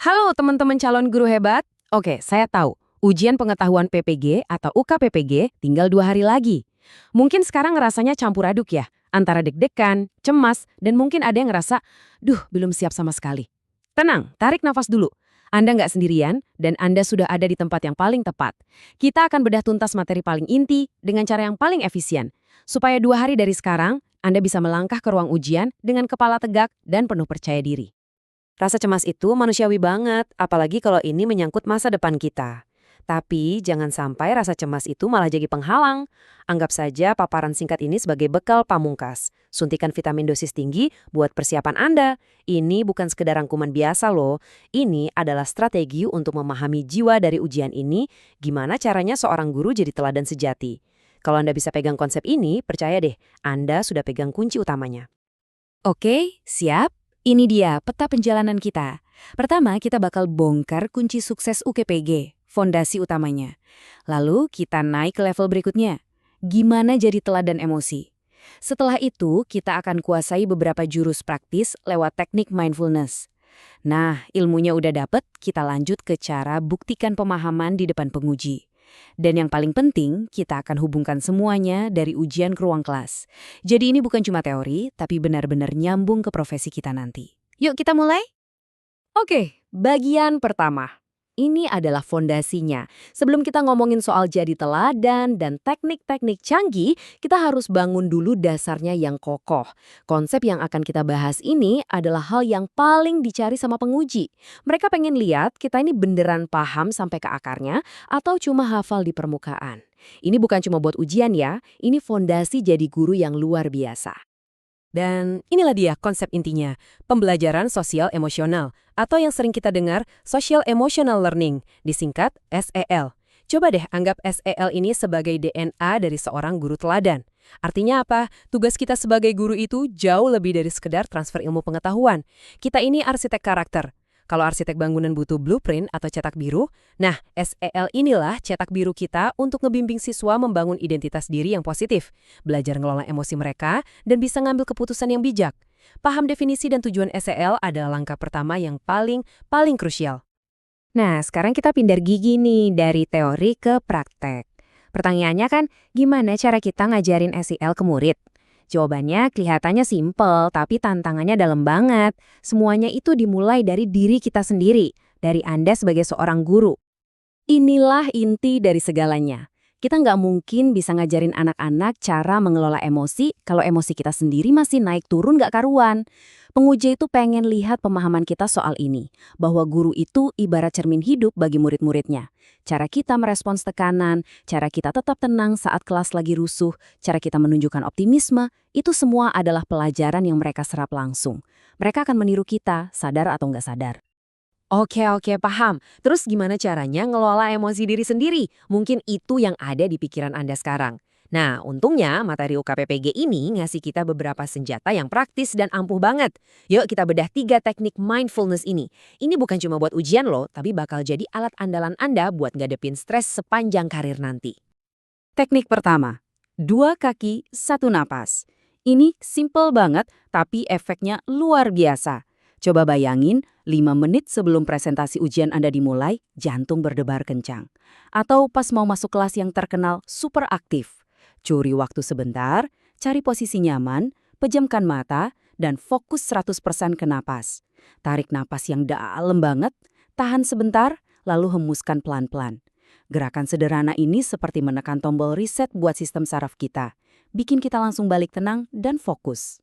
Halo teman-teman calon guru hebat. Oke, saya tahu. Ujian pengetahuan PPG atau UKPPG tinggal 2 hari lagi. Mungkin sekarang ngerasanya campur aduk ya, antara deg-degan, cemas, dan mungkin ada yang ngerasa, duh belum siap sama sekali. Tenang, tarik nafas dulu. Anda nggak sendirian, dan Anda sudah ada di tempat yang paling tepat. Kita akan bedah tuntas materi paling inti dengan cara yang paling efisien. Supaya 2 hari dari sekarang, Anda bisa melangkah ke ruang ujian dengan kepala tegak dan penuh percaya diri. Rasa cemas itu manusiawi banget, apalagi kalau ini menyangkut masa depan kita. Tapi jangan sampai rasa cemas itu malah jadi penghalang. Anggap saja paparan singkat ini sebagai bekal pamungkas. Suntikan vitamin dosis tinggi buat persiapan Anda. Ini bukan sekedar rangkuman biasa loh. Ini adalah strategi untuk memahami jiwa dari ujian ini, gimana caranya seorang guru jadi teladan sejati. Kalau Anda bisa pegang konsep ini, percaya deh, Anda sudah pegang kunci utamanya. Oke, siap? Ini dia peta penjalanan kita. Pertama, kita bakal bongkar kunci sukses UKPG, fondasi utamanya. Lalu, kita naik ke level berikutnya. Gimana jadi teladan emosi? Setelah itu, kita akan kuasai beberapa jurus praktis lewat teknik mindfulness. Nah, ilmunya udah dapet, kita lanjut ke cara buktikan pemahaman di depan penguji. Dan yang paling penting, kita akan hubungkan semuanya dari ujian ke ruang kelas. Jadi ini bukan cuma teori, tapi benar-benar nyambung ke profesi kita nanti. Yuk kita mulai? Oke, bagian pertama. Ini adalah fondasinya. Sebelum kita ngomongin soal jadi teladan dan teknik-teknik canggih, kita harus bangun dulu dasarnya yang kokoh. Konsep yang akan kita bahas ini adalah hal yang paling dicari sama penguji. Mereka pengen lihat kita ini beneran paham sampai ke akarnya atau cuma hafal di permukaan. Ini bukan cuma buat ujian ya, ini fondasi jadi guru yang luar biasa. Dan inilah dia konsep intinya, pembelajaran sosial emosional, atau yang sering kita dengar Social Emotional Learning, disingkat SEL. Coba deh anggap SEL ini sebagai DNA dari seorang guru teladan. Artinya apa? Tugas kita sebagai guru itu jauh lebih dari sekedar transfer ilmu pengetahuan. Kita ini arsitek karakter. Kalau arsitek bangunan butuh blueprint atau cetak biru, nah SEL inilah cetak biru kita untuk ngebimbing siswa membangun identitas diri yang positif, belajar ngelola emosi mereka, dan bisa ngambil keputusan yang bijak. Paham definisi dan tujuan SEL adalah langkah pertama yang paling krusial. Nah, sekarang kita pindah gigi nih dari teori ke praktek. Pertanyaannya kan, gimana cara kita ngajarin SEL ke murid? Jawabannya kelihatannya simpel, tapi tantangannya dalam banget. Semuanya itu dimulai dari diri kita sendiri, dari Anda sebagai seorang guru. Inilah inti dari segalanya. Kita nggak mungkin bisa ngajarin anak-anak cara mengelola emosi kalau emosi kita sendiri masih naik turun nggak karuan. Penguji itu pengen lihat pemahaman kita soal ini, bahwa guru itu ibarat cermin hidup bagi murid-muridnya. Cara kita merespons tekanan, cara kita tetap tenang saat kelas lagi rusuh, cara kita menunjukkan optimisme, itu semua adalah pelajaran yang mereka serap langsung. Mereka akan meniru kita, sadar atau nggak sadar. Oke, paham. Terus gimana caranya ngelola emosi diri sendiri? Mungkin itu yang ada di pikiran Anda sekarang. Nah, untungnya materi UKPPG ini ngasih kita beberapa senjata yang praktis dan ampuh banget. Yuk kita bedah 3 teknik mindfulness ini. Ini bukan cuma buat ujian loh, tapi bakal jadi alat andalan Anda buat ngadepin stres sepanjang karir nanti. Teknik pertama, 2 kaki, 1 napas. Ini simple banget, tapi efeknya luar biasa. Coba bayangin, 5 menit sebelum presentasi ujian Anda dimulai, jantung berdebar kencang. Atau pas mau masuk kelas yang terkenal super aktif. Curi waktu sebentar, cari posisi nyaman, pejamkan mata, dan fokus 100% ke napas. Tarik napas yang dalam banget, tahan sebentar, lalu hembuskan pelan-pelan. Gerakan sederhana ini seperti menekan tombol reset buat sistem saraf kita. Bikin kita langsung balik tenang dan fokus.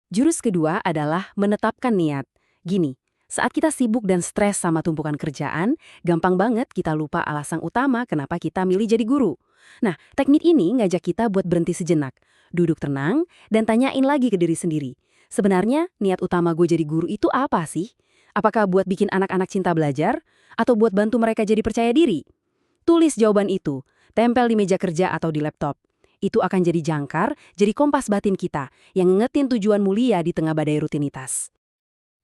Jurus kedua adalah menetapkan niat. Gini, saat kita sibuk dan stres sama tumpukan kerjaan, gampang banget kita lupa alasan utama kenapa kita milih jadi guru. Nah, teknik ini ngajak kita buat berhenti sejenak, duduk tenang, dan tanyain lagi ke diri sendiri. Sebenarnya, niat utama gue jadi guru itu apa sih? Apakah buat bikin anak-anak cinta belajar? Atau buat bantu mereka jadi percaya diri? Tulis jawaban itu, tempel di meja kerja atau di laptop. Itu akan jadi jangkar, jadi kompas batin kita yang ngetin tujuan mulia di tengah badai rutinitas.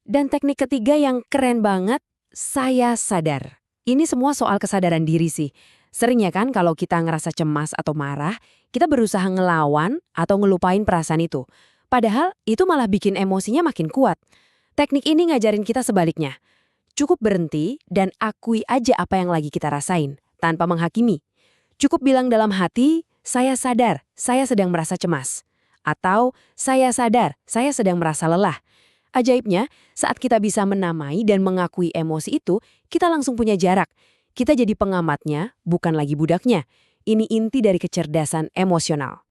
Dan teknik ketiga yang keren banget, saya sadar. Ini semua soal kesadaran diri sih. Sering ya kan kalau kita ngerasa cemas atau marah, kita berusaha ngelawan atau ngelupain perasaan itu. Padahal itu malah bikin emosinya makin kuat. Teknik ini ngajarin kita sebaliknya. Cukup berhenti dan akui aja apa yang lagi kita rasain, tanpa menghakimi. Cukup bilang dalam hati, saya sadar, saya sedang merasa cemas. Atau, saya sadar, saya sedang merasa lelah. Ajaibnya, saat kita bisa menamai dan mengakui emosi itu, kita langsung punya jarak. Kita jadi pengamatnya, bukan lagi budaknya. Ini inti dari kecerdasan emosional.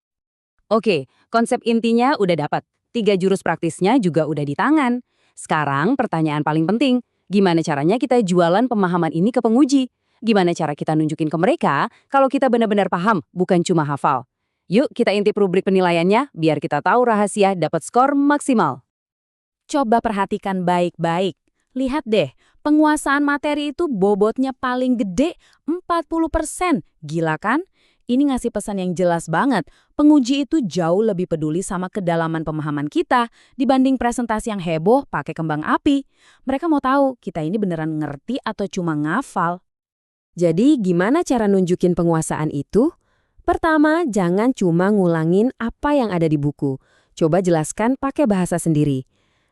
Oke, konsep intinya udah dapat. 3 jurus praktisnya juga udah di tangan. Sekarang pertanyaan paling penting, gimana caranya kita jualan pemahaman ini ke penguji? Gimana cara kita nunjukin ke mereka kalau kita benar-benar paham, bukan cuma hafal? Yuk kita intip rubrik penilaiannya biar kita tahu rahasia dapat skor maksimal. Coba perhatikan baik-baik. Lihat deh, penguasaan materi itu bobotnya paling gede 40%. Gila kan? Ini ngasih pesan yang jelas banget. Penguji itu jauh lebih peduli sama kedalaman pemahaman kita dibanding presentasi yang heboh pakai kembang api. Mereka mau tahu kita ini beneran ngerti atau cuma ngafal. Jadi gimana cara nunjukin penguasaan itu? Pertama, jangan cuma ngulangin apa yang ada di buku. Coba jelaskan pakai bahasa sendiri.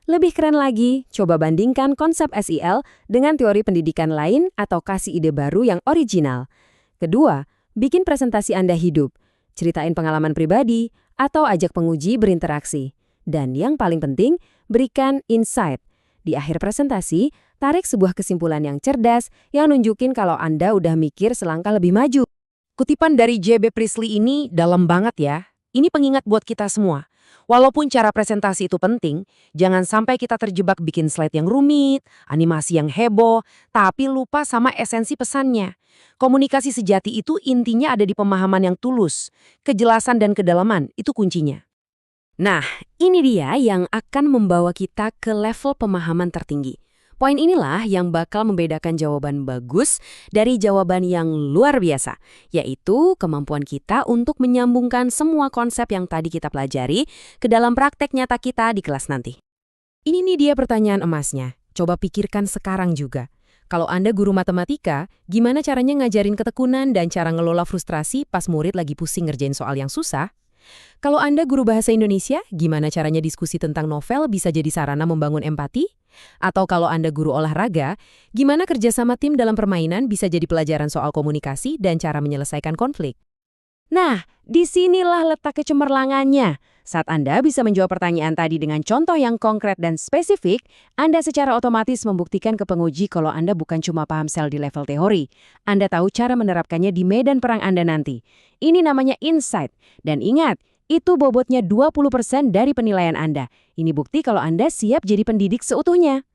Lebih keren lagi, coba bandingkan konsep SEL dengan teori pendidikan lain atau kasih ide baru yang original. Kedua, bikin presentasi Anda hidup. Ceritain pengalaman pribadi atau ajak penguji berinteraksi. Dan yang paling penting, berikan insight. Di akhir presentasi, tarik sebuah kesimpulan yang cerdas yang nunjukin kalau Anda udah mikir selangkah lebih maju. Kutipan dari J.B. Priestley ini dalam banget ya. Ini pengingat buat kita semua. Walaupun cara presentasi itu penting, jangan sampai kita terjebak bikin slide yang rumit, animasi yang heboh, tapi lupa sama esensi pesannya. Komunikasi sejati itu intinya ada di pemahaman yang tulus. Kejelasan dan kedalaman itu kuncinya. Nah, ini dia yang akan membawa kita ke level pemahaman tertinggi. Poin inilah yang bakal membedakan jawaban bagus dari jawaban yang luar biasa, yaitu kemampuan kita untuk menyambungkan semua konsep yang tadi kita pelajari ke dalam praktek nyata kita di kelas nanti. Ini nih dia pertanyaan emasnya. Coba pikirkan sekarang juga. Kalau Anda guru matematika, gimana caranya ngajarin ketekunan dan cara ngelola frustrasi pas murid lagi pusing ngerjain soal yang susah? Kalau Anda guru bahasa Indonesia, gimana caranya diskusi tentang novel bisa jadi sarana membangun empati? Atau kalau Anda guru olahraga, gimana kerja sama tim dalam permainan bisa jadi pelajaran soal komunikasi dan cara menyelesaikan konflik? Nah, disinilah letak kecemerlangannya. Saat Anda bisa menjawab pertanyaan tadi dengan contoh yang konkret dan spesifik, Anda secara otomatis membuktikan ke penguji kalau Anda bukan cuma paham sel di level teori. Anda tahu cara menerapkannya di medan perang Anda nanti. Ini namanya insight. Dan ingat, itu bobotnya 20% dari penilaian Anda. Ini bukti kalau Anda siap jadi pendidik seutuhnya.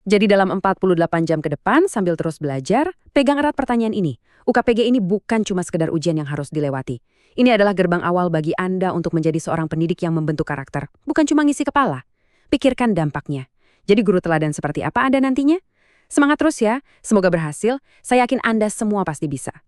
Jadi dalam 48 jam ke depan sambil terus belajar, pegang erat pertanyaan ini. UKPG ini bukan cuma sekedar ujian yang harus dilewati. Ini adalah gerbang awal bagi Anda untuk menjadi seorang pendidik yang membentuk karakter. Bukan cuma ngisi kepala. Pikirkan dampaknya. Jadi guru teladan seperti apa Anda nantinya? Semangat terus ya. Semoga berhasil. Saya yakin Anda semua pasti bisa.